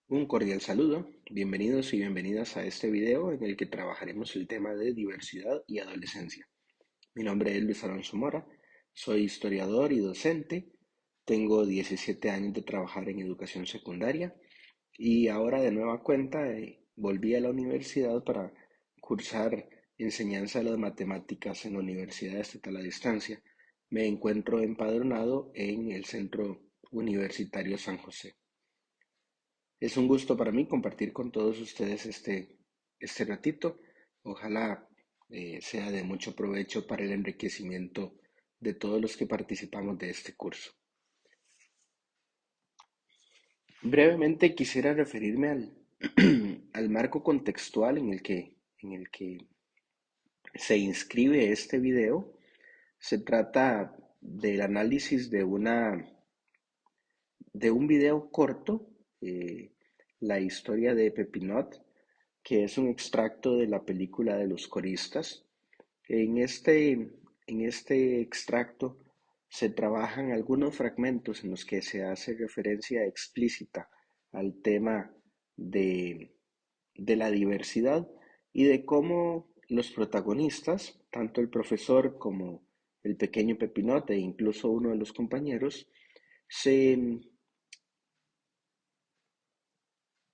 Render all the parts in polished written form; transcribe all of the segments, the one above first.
Un cordial saludo, bienvenidos y bienvenidas a este video en el que trabajaremos el tema de diversidad y adolescencia. Mi nombre es Luis Alonso Mora, soy historiador y docente, tengo 17 años de trabajar en educación secundaria y ahora de nueva cuenta volví a la universidad para cursar enseñanza de las matemáticas en la Universidad Estatal a Distancia. Me encuentro empadronado en el Centro Universitario San José. Es un gusto para mí compartir con todos ustedes este ratito. Ojalá sea de mucho provecho para el enriquecimiento de todos los que participamos de este curso. Brevemente quisiera referirme al marco contextual en el que se inscribe este video. Se trata del análisis de un video corto, la historia de Pepinot, que es un extracto de la película de los coristas. En este, en este extracto se trabajan algunos fragmentos en los que se hace referencia explícita al tema de, de la diversidad y de cómo los protagonistas, tanto el profesor como el pequeño Pepinote e incluso uno de los compañeros, se,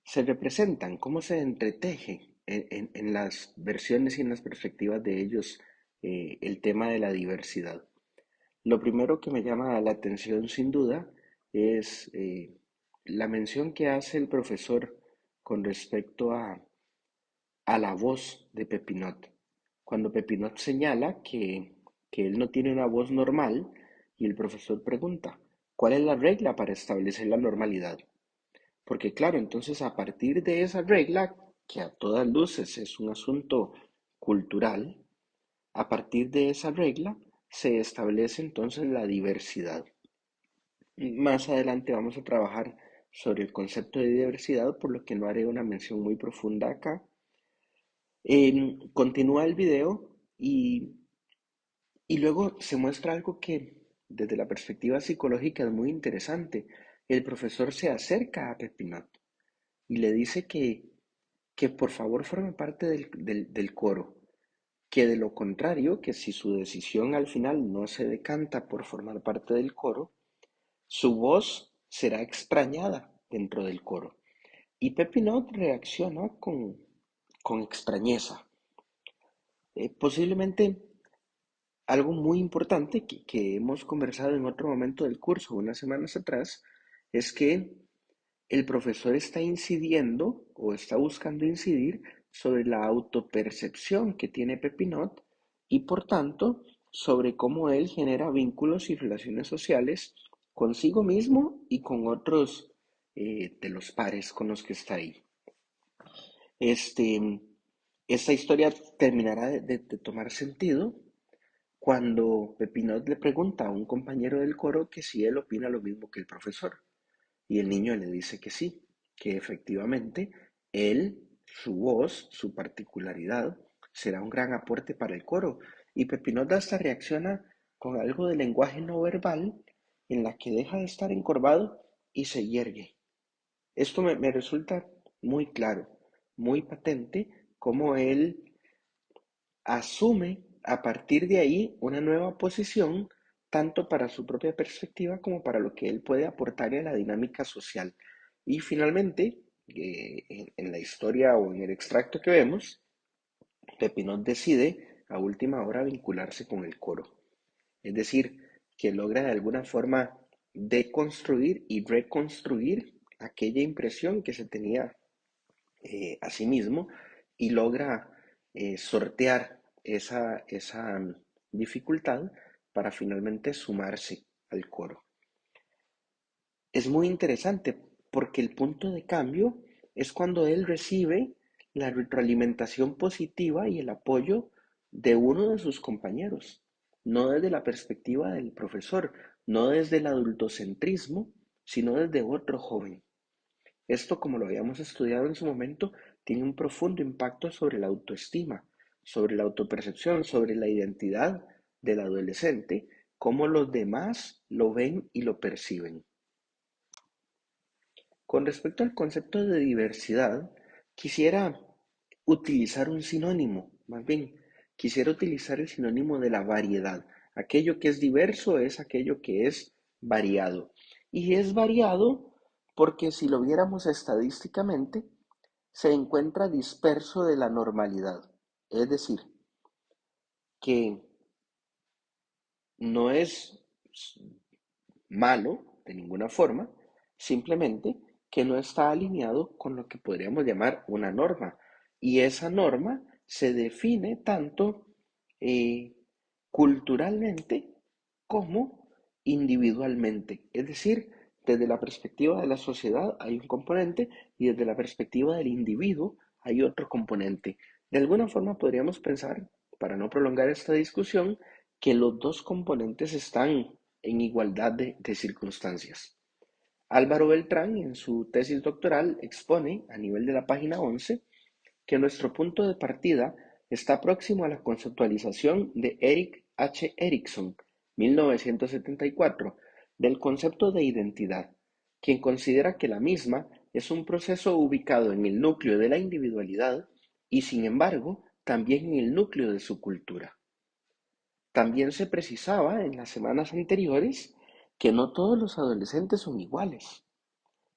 se representan, cómo se entreteje en las versiones y en las perspectivas de ellos el tema de la diversidad. Lo primero que me llama la atención sin duda es la mención que hace el profesor con respecto a la voz de Pepinot. Cuando Pepinot señala que él no tiene una voz normal y el profesor pregunta, ¿cuál es la regla para establecer la normalidad? Porque claro, entonces a partir de esa regla, que a todas luces es un asunto cultural, a partir de esa regla se establece entonces la diversidad. Más adelante vamos a trabajar sobre el concepto de diversidad, por lo que no haré una mención muy profunda acá. Continúa el video y luego se muestra algo que desde la perspectiva psicológica es muy interesante. El profesor se acerca a Pepinot y le dice que por favor forme parte del coro, que de lo contrario, que si su decisión al final no se decanta por formar parte del coro, su voz será extrañada dentro del coro. Y Pepinot reacciona con extrañeza. Posiblemente algo muy importante que hemos conversado en otro momento del curso, unas semanas atrás, es que el profesor está incidiendo o está buscando incidir sobre la autopercepción que tiene Pepinot y por tanto sobre cómo él genera vínculos y relaciones sociales consigo mismo y con otros de los pares con los que está ahí. Este, esta historia terminará de tomar sentido cuando Pepinot le pregunta a un compañero del coro que si él opina lo mismo que el profesor. Y el niño le dice que sí, que efectivamente él, su voz, su particularidad, será un gran aporte para el coro. Y Pepinot hasta reacciona con algo de lenguaje no verbal en la que deja de estar encorvado y se yergue. Esto me resulta muy claro, muy patente, cómo él asume a partir de ahí una nueva posición, tanto para su propia perspectiva como para lo que él puede aportar a la dinámica social. Y finalmente, en la historia o en el extracto que vemos, Pepinot decide a última hora vincularse con el coro. Es decir, que logra de alguna forma deconstruir y reconstruir aquella impresión que se tenía a sí mismo y logra sortear esa dificultad para finalmente sumarse al coro. Es muy interesante porque el punto de cambio es cuando él recibe la retroalimentación positiva y el apoyo de uno de sus compañeros, no desde la perspectiva del profesor, no desde el adultocentrismo, sino desde otro joven. Esto, como lo habíamos estudiado en su momento, tiene un profundo impacto sobre la autoestima, sobre la autopercepción, sobre la identidad del adolescente, cómo los demás lo ven y lo perciben. Con respecto al concepto de diversidad, quisiera utilizar un sinónimo, más bien, quisiera utilizar el sinónimo de la variedad. Aquello que es diverso es aquello que es variado. Y es variado porque si lo viéramos estadísticamente, se encuentra disperso de la normalidad. Es decir, que no es malo de ninguna forma, simplemente que no está alineado con lo que podríamos llamar una norma. Y esa norma se define tanto eh, culturalmente como individualmente. Es decir, desde la perspectiva de la sociedad hay un componente y desde la perspectiva del individuo hay otro componente. De alguna forma podríamos pensar, para no prolongar esta discusión, que los dos componentes están en igualdad de circunstancias. Álvaro Beltrán, en su tesis doctoral, expone a nivel de la página 11 que nuestro punto de partida está próximo a la conceptualización de Eric H. Erickson, 1974, del concepto de identidad, quien considera que la misma es un proceso ubicado en el núcleo de la individualidad y, sin embargo, también en el núcleo de su cultura. También se precisaba en las semanas anteriores que no todos los adolescentes son iguales,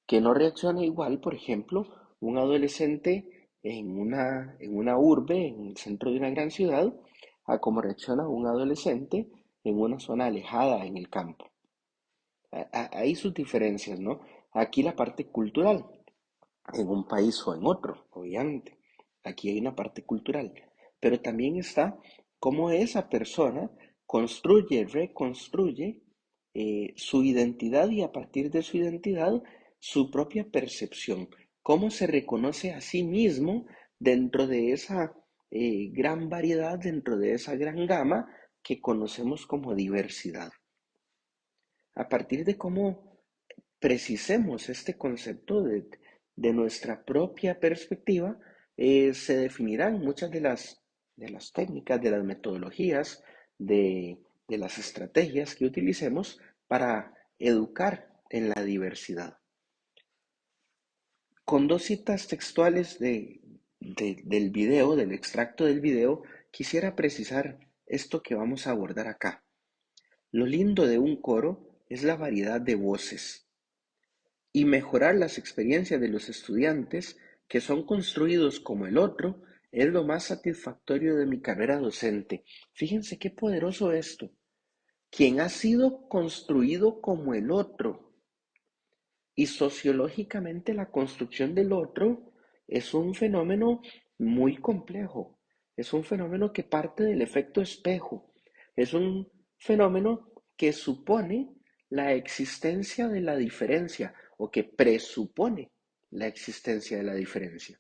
que no reacciona igual, por ejemplo, un adolescente en una urbe, en el centro de una gran ciudad, a cómo reacciona un adolescente en una zona alejada en el campo. Hay sus diferencias, ¿no? Aquí la parte cultural, en un país o en otro, obviamente. Aquí hay una parte cultural, pero también está cómo esa persona construye, reconstruye su identidad y a partir de su identidad su propia percepción, cómo se reconoce a sí mismo dentro de esa gran variedad, dentro de esa gran gama que conocemos como diversidad. A partir de cómo precisemos este concepto de nuestra propia perspectiva, se definirán muchas de las técnicas, de las metodologías, de las estrategias que utilicemos para educar en la diversidad. Con dos citas textuales del video, del extracto del video, quisiera precisar esto que vamos a abordar acá. Lo lindo de un coro es la variedad de voces y mejorar las experiencias de los estudiantes que son construidos como el otro es lo más satisfactorio de mi carrera docente. Fíjense qué poderoso esto. Quien ha sido construido como el otro y sociológicamente la construcción del otro es un fenómeno muy complejo. Es un fenómeno que parte del efecto espejo. Es un fenómeno que supone la existencia de la diferencia o que presupone la existencia de la diferencia.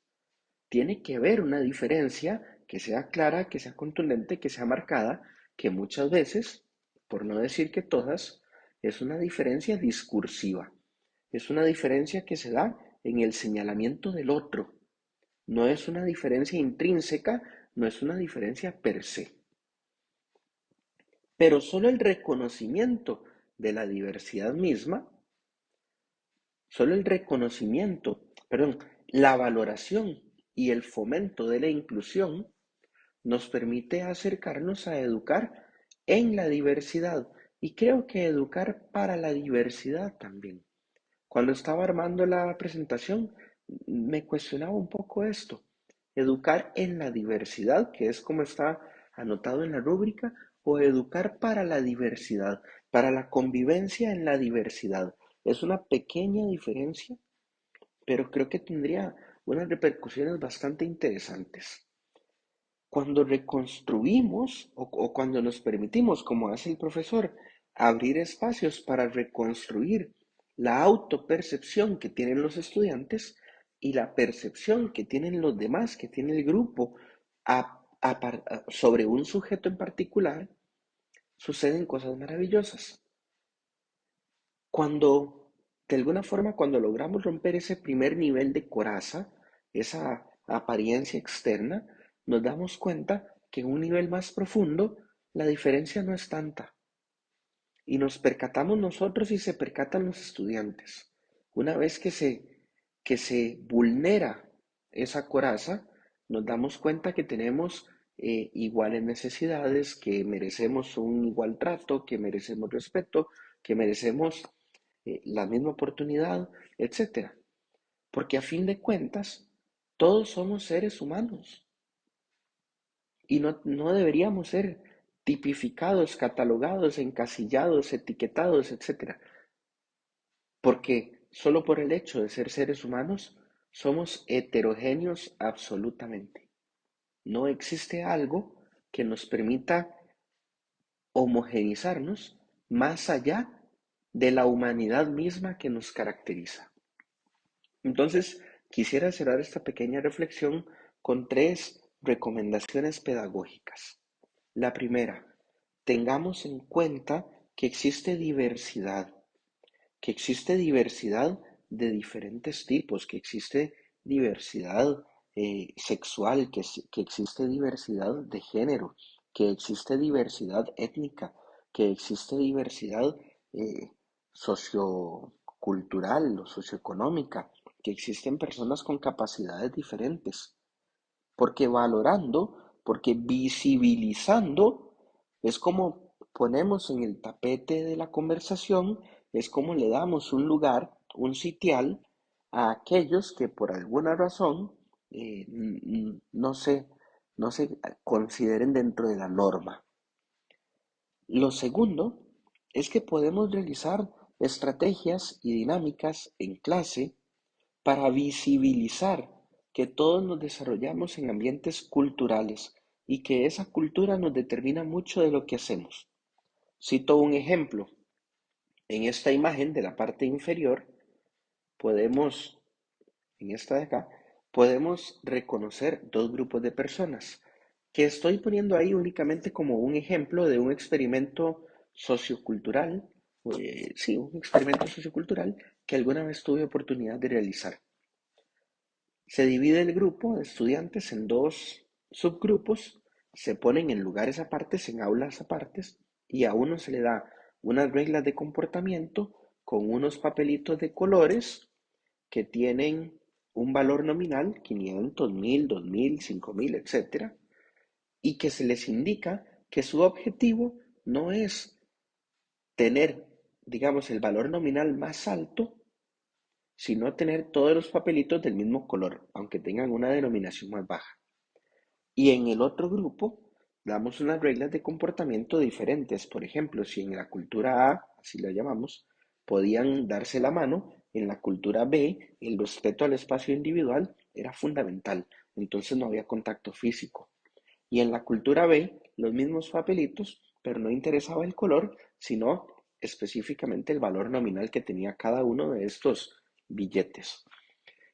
Tiene que haber una diferencia que sea clara, que sea contundente, que sea marcada, que muchas veces, por no decir que todas, es una diferencia discursiva. Es una diferencia que se da en el señalamiento del otro. No es una diferencia intrínseca, no es una diferencia per se. Pero solo el reconocimiento de la diversidad misma, solo el reconocimiento, perdón, la valoración y el fomento de la inclusión nos permite acercarnos a educar en la diversidad y creo que educar para la diversidad también. Cuando estaba armando la presentación, me cuestionaba un poco esto. Educar en la diversidad, que es como está anotado en la rúbrica, o educar para la diversidad, para la convivencia en la diversidad. Es una pequeña diferencia, pero creo que tendría unas repercusiones bastante interesantes. Cuando reconstruimos o cuando nos permitimos, como hace el profesor, abrir espacios para reconstruir la autopercepción que tienen los estudiantes y la percepción que tienen los demás, que tiene el grupo sobre un sujeto en particular, suceden cosas maravillosas. Cuando, de alguna forma, cuando logramos romper ese primer nivel de coraza, esa apariencia externa, nos damos cuenta que en un nivel más profundo la diferencia no es tanta. Y nos percatamos nosotros y se percatan los estudiantes. Una vez que se que se vulnera esa coraza, nos damos cuenta que tenemos iguales necesidades, que merecemos un igual trato, que merecemos respeto, que merecemos la misma oportunidad, etcétera. Porque a fin de cuentas, todos somos seres humanos y no deberíamos ser tipificados, catalogados, encasillados, etiquetados, etcétera. Porque solo por el hecho de ser seres humanos somos heterogéneos absolutamente. No existe algo que nos permita homogeneizarnos más allá de la humanidad misma que nos caracteriza. Entonces, quisiera cerrar esta pequeña reflexión con tres recomendaciones pedagógicas. La primera, tengamos en cuenta que existe diversidad de diferentes tipos, que existe diversidad sexual, que existe diversidad de género, que existe diversidad étnica, que existe diversidad sociocultural o socioeconómica, que existen personas con capacidades diferentes. Porque valorando, porque visibilizando, es como ponemos en el tapete de la conversación, es como le damos un lugar, un sitial a aquellos que por alguna razón no se consideren dentro de la norma. Lo segundo es que podemos realizar estrategias y dinámicas en clase para visibilizar que todos nos desarrollamos en ambientes culturales y que esa cultura nos determina mucho de lo que hacemos. Cito un ejemplo. En esta imagen de la parte inferior podemos, en esta de acá, podemos reconocer dos grupos de personas que estoy poniendo ahí únicamente como un ejemplo de un experimento sociocultural, sí, un experimento sociocultural que alguna vez tuve oportunidad de realizar. Se divide el grupo de estudiantes en dos subgrupos, se ponen en lugares apartes, en aulas apartes, y a uno se le da unas reglas de comportamiento con unos papelitos de colores que tienen un valor nominal, 500, 1000, 2000, 5000, etcétera, y que se les indica que su objetivo no es tener, digamos, el valor nominal más alto, sino tener todos los papelitos del mismo color, aunque tengan una denominación más baja. Y en el otro grupo damos unas reglas de comportamiento diferentes. Por ejemplo, si en la cultura A, así la llamamos, podían darse la mano, en la cultura B el respeto al espacio individual era fundamental. Entonces no había contacto físico. Y en la cultura B, los mismos papelitos, pero no interesaba el color, sino específicamente el valor nominal que tenía cada uno de estos billetes.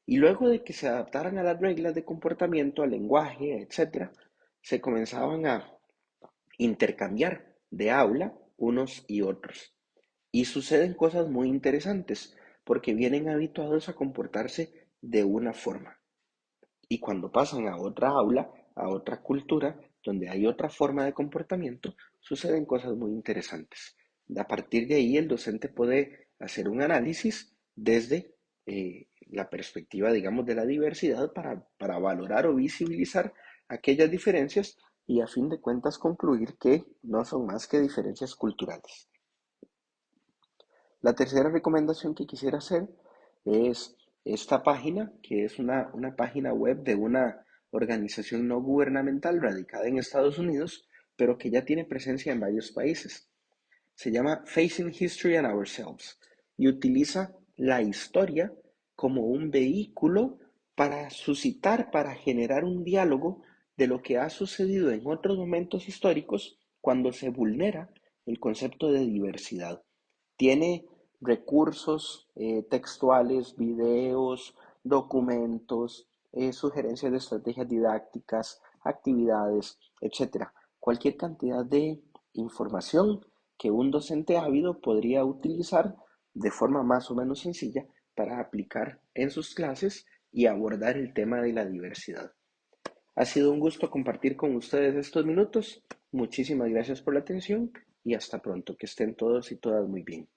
Y luego de que se adaptaran a las reglas de comportamiento, al lenguaje, etcétera, se comenzaban a intercambiar de aula unos y otros. Y suceden cosas muy interesantes, porque vienen habituados a comportarse de una forma. Y cuando pasan a otra aula, a otra cultura, donde hay otra forma de comportamiento, suceden cosas muy interesantes. A partir de ahí, el docente puede hacer un análisis desde la perspectiva, digamos, de la diversidad para valorar o visibilizar aquellas diferencias y a fin de cuentas concluir que no son más que diferencias culturales. La tercera recomendación que quisiera hacer es esta página, que es una página web de una organización no gubernamental radicada en Estados Unidos, pero que ya tiene presencia en varios países. Se llama Facing History and Ourselves y utiliza la historia como un vehículo para suscitar, para generar un diálogo de lo que ha sucedido en otros momentos históricos cuando se vulnera el concepto de diversidad. Tiene recursos textuales, videos, documentos, sugerencias de estrategias didácticas, actividades, etcétera. Cualquier cantidad de información que un docente ávido podría utilizar de forma más o menos sencilla para aplicar en sus clases y abordar el tema de la diversidad. Ha sido un gusto compartir con ustedes estos minutos. Muchísimas gracias por la atención y hasta pronto. Que estén todos y todas muy bien.